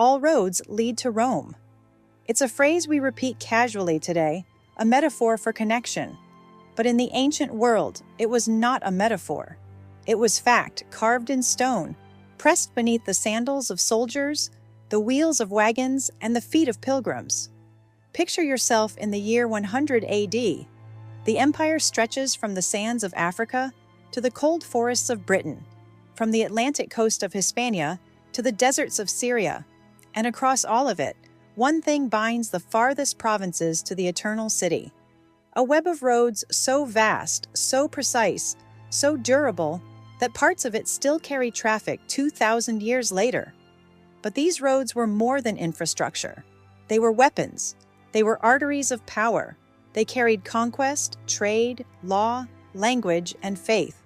all roads lead to Rome. It's a phrase we repeat casually today, a metaphor for connection. But in the ancient world, it was not a metaphor. It was fact, carved in stone, pressed beneath the sandals of soldiers, the wheels of wagons, and the feet of pilgrims. Picture yourself in the year 100 AD. The empire stretches from the sands of Africa to the cold forests of Britain, from the Atlantic coast of Hispania to the deserts of Syria, and across all of it, one thing binds the farthest provinces to the eternal city. A web of roads so vast, so precise, so durable, that parts of it still carry traffic 2,000 years later. But these roads were more than infrastructure. They were weapons. They were arteries of power. They carried conquest, trade, law, language, and faith.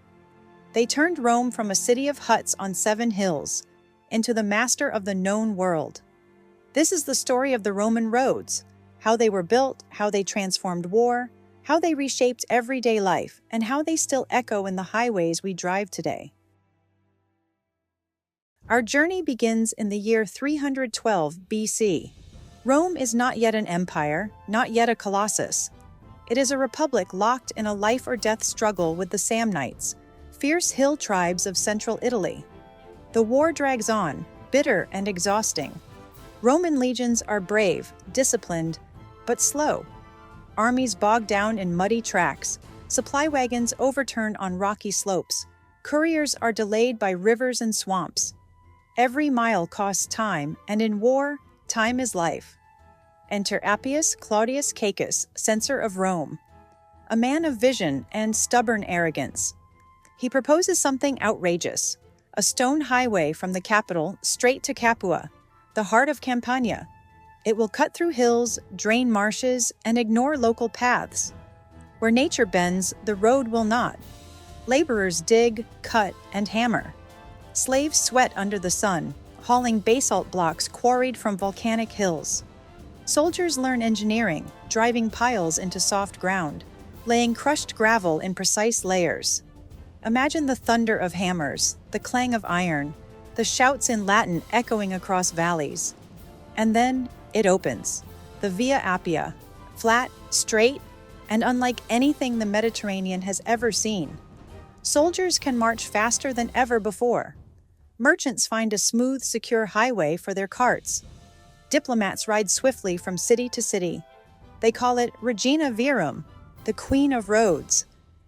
They turned Rome from a city of huts on 7 hills into the master of the known world. This is the story of the Roman roads, how they were built, how they transformed war, how they reshaped everyday life, and how they still echo in the highways we drive today. Our journey begins in the year 312 BC. Rome is not yet an empire, not yet a colossus. It is a republic locked in a life-or-death struggle with the Samnites, fierce hill tribes of central Italy. The war drags on, bitter and exhausting. Roman legions are brave, disciplined, but slow. Armies bogged down in muddy tracks, supply wagons overturned on rocky slopes, couriers are delayed by rivers and swamps. Every mile costs time, and in war, time is life. Enter Appius Claudius Caecus, censor of Rome, a man of vision and stubborn arrogance. He proposes something outrageous, a stone highway from the capital straight to Capua, the heart of Campania. It will cut through hills, drain marshes, and ignore local paths. Where nature bends, the road will not. Laborers dig, cut, and hammer. Slaves sweat under the sun, hauling basalt blocks quarried from volcanic hills. Soldiers learn engineering, driving piles into soft ground, laying crushed gravel in precise layers. Imagine the thunder of hammers, the clang of iron, the shouts in Latin echoing across valleys. And then it opens. The Via Appia, flat, straight, and unlike anything the Mediterranean has ever seen. Soldiers can march faster than ever before. Merchants find a smooth, secure highway for their carts. Diplomats ride swiftly from city to city. They call it Regina Virum, the Queen of Roads.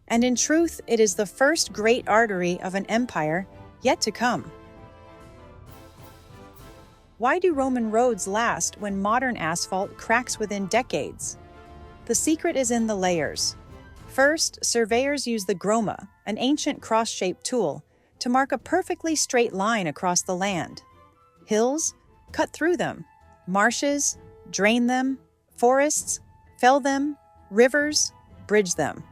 And in truth, it is the first great artery of an empire yet to come. Why do Roman roads last when modern asphalt cracks within decades? The secret is in the layers. First, surveyors use the groma, an ancient cross-shaped tool, to mark a perfectly straight line across the land. Hills, cut through them. Marshes, drain them. Forests, fell them. Rivers, bridge them.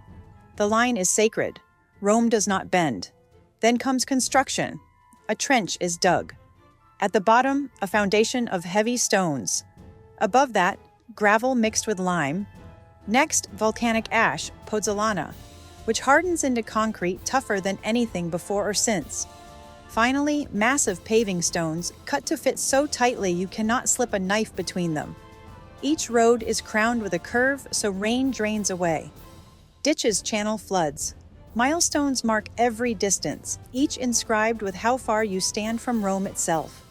The line is sacred. Rome does not bend. Then comes construction. A trench is dug. At the bottom, a foundation of heavy stones. Above that, gravel mixed with lime. Next, volcanic ash, pozzolana, which hardens into concrete tougher than anything before or since. Finally, massive paving stones, cut to fit so tightly you cannot slip a knife between them. Each road is crowned with a curve so rain drains away. Ditches channel floods. Milestones mark every distance, each inscribed with how far you stand from Rome itself.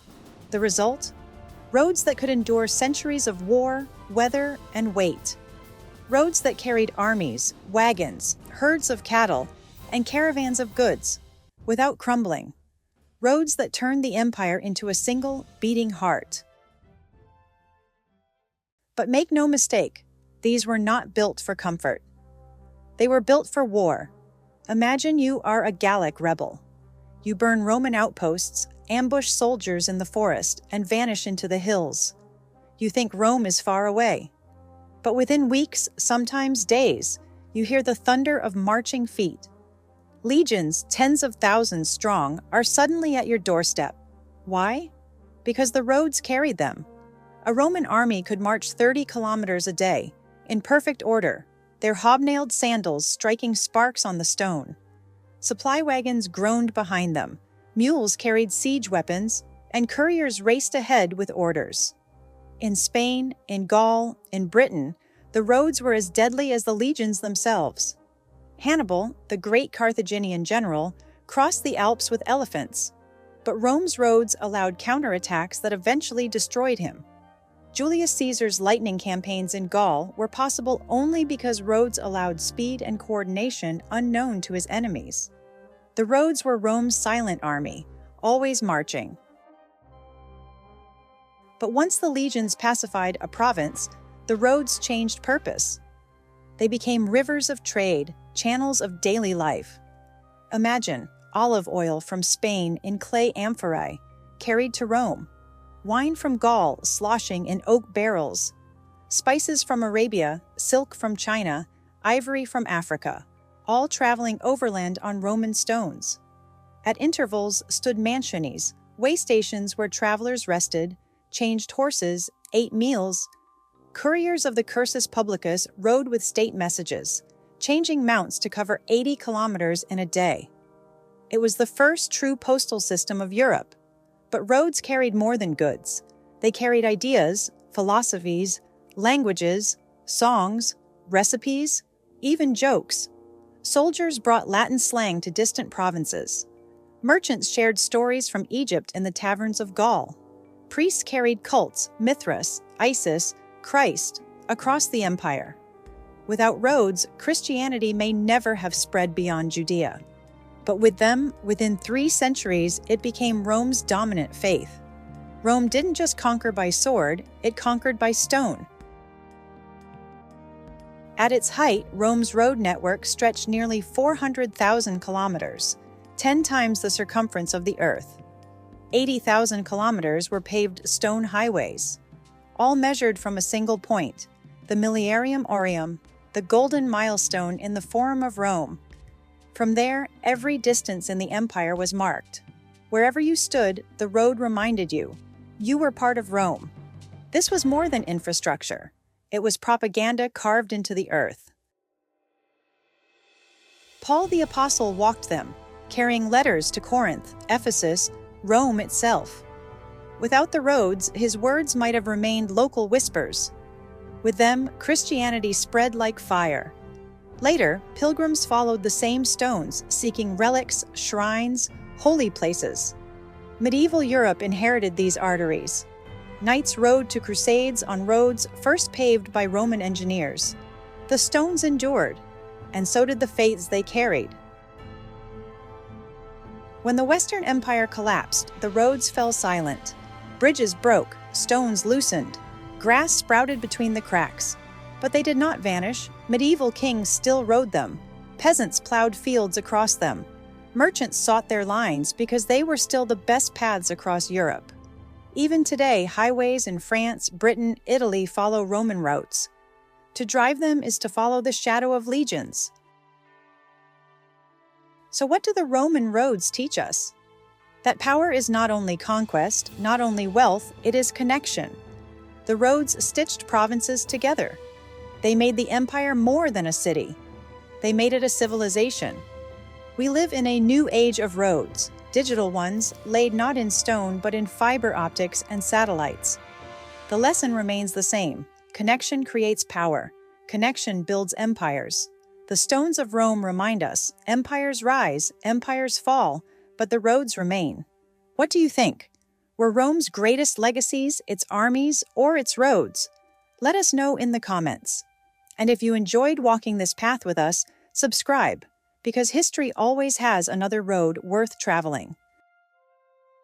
The result? Roads that could endure centuries of war, weather, and weight. Roads that carried armies, wagons, herds of cattle, and caravans of goods, without crumbling. Roads that turned the empire into a single, beating heart. But make no mistake, these were not built for comfort. They were built for war. Imagine you are a Gallic rebel. You burn Roman outposts, ambush soldiers in the forest, and vanish into the hills. You think Rome is far away. But within weeks, sometimes days, you hear the thunder of marching feet. Legions, tens of thousands strong, are suddenly at your doorstep. Why? Because the roads carried them. A Roman army could march 30 kilometers a day, in perfect order, their hobnailed sandals striking sparks on the stone. Supply wagons groaned behind them, mules carried siege weapons, and couriers raced ahead with orders. In Spain, in Gaul, in Britain, the roads were as deadly as the legions themselves. Hannibal, the great Carthaginian general, crossed the Alps with elephants, but Rome's roads allowed counterattacks that eventually destroyed him. Julius Caesar's lightning campaigns in Gaul were possible only because roads allowed speed and coordination unknown to his enemies. The roads were Rome's silent army, always marching. But once the legions pacified a province, the roads changed purpose. They became rivers of trade, channels of daily life. Imagine olive oil from Spain in clay amphorae, carried to Rome, wine from Gaul sloshing in oak barrels, spices from Arabia, silk from China, ivory from Africa, all traveling overland on Roman stones. At intervals stood mansiones, way stations where travelers rested, changed horses, ate meals. Couriers of the Cursus Publicus rode with state messages, changing mounts to cover 80 kilometers in a day. It was the first true postal system of Europe. But roads carried more than goods. They carried ideas, philosophies, languages, songs, recipes, even jokes. Soldiers brought Latin slang to distant provinces. Merchants shared stories from Egypt in the taverns of Gaul. Priests carried cults, Mithras, Isis, Christ, across the empire. Without roads, Christianity may never have spread beyond Judea. But with them, within 3 centuries, it became Rome's dominant faith. Rome didn't just conquer by sword, it conquered by stone. At its height, Rome's road network stretched nearly 400,000 kilometers, 10 times the circumference of the Earth. 80,000 kilometers were paved stone highways, all measured from a single point, the Miliarium Aureum, the golden milestone in the Forum of Rome. From there, every distance in the empire was marked. Wherever you stood, the road reminded you were part of Rome. This was more than infrastructure. It was propaganda carved into the earth. Paul the Apostle walked them, carrying letters to Corinth, Ephesus, Rome itself. Without the roads, his words might have remained local whispers. With them, Christianity spread like fire. Later, pilgrims followed the same stones, seeking relics, shrines, holy places. Medieval Europe inherited these arteries. Knights rode to crusades on roads first paved by Roman engineers. The stones endured, and so did the faiths they carried. When the Western Empire collapsed, the roads fell silent. Bridges broke, stones loosened, grass sprouted between the cracks. But they did not vanish. Medieval kings still rode them. Peasants plowed fields across them. Merchants sought their lines because they were still the best paths across Europe. Even today, highways in France, Britain, Italy follow Roman routes. To drive them is to follow the shadow of legions. So what do the Roman roads teach us? That power is not only conquest, not only wealth, it is connection. The roads stitched provinces together. They made the empire more than a city. They made it a civilization. We live in a new age of roads, digital ones laid not in stone but in fiber optics and satellites. The lesson remains the same. Connection creates power. Connection builds empires. The stones of Rome remind us, empires rise, empires fall, but the roads remain. What do you think? Were Rome's greatest legacies its armies or its roads? Let us know in the comments. And if you enjoyed walking this path with us, subscribe, because history always has another road worth traveling.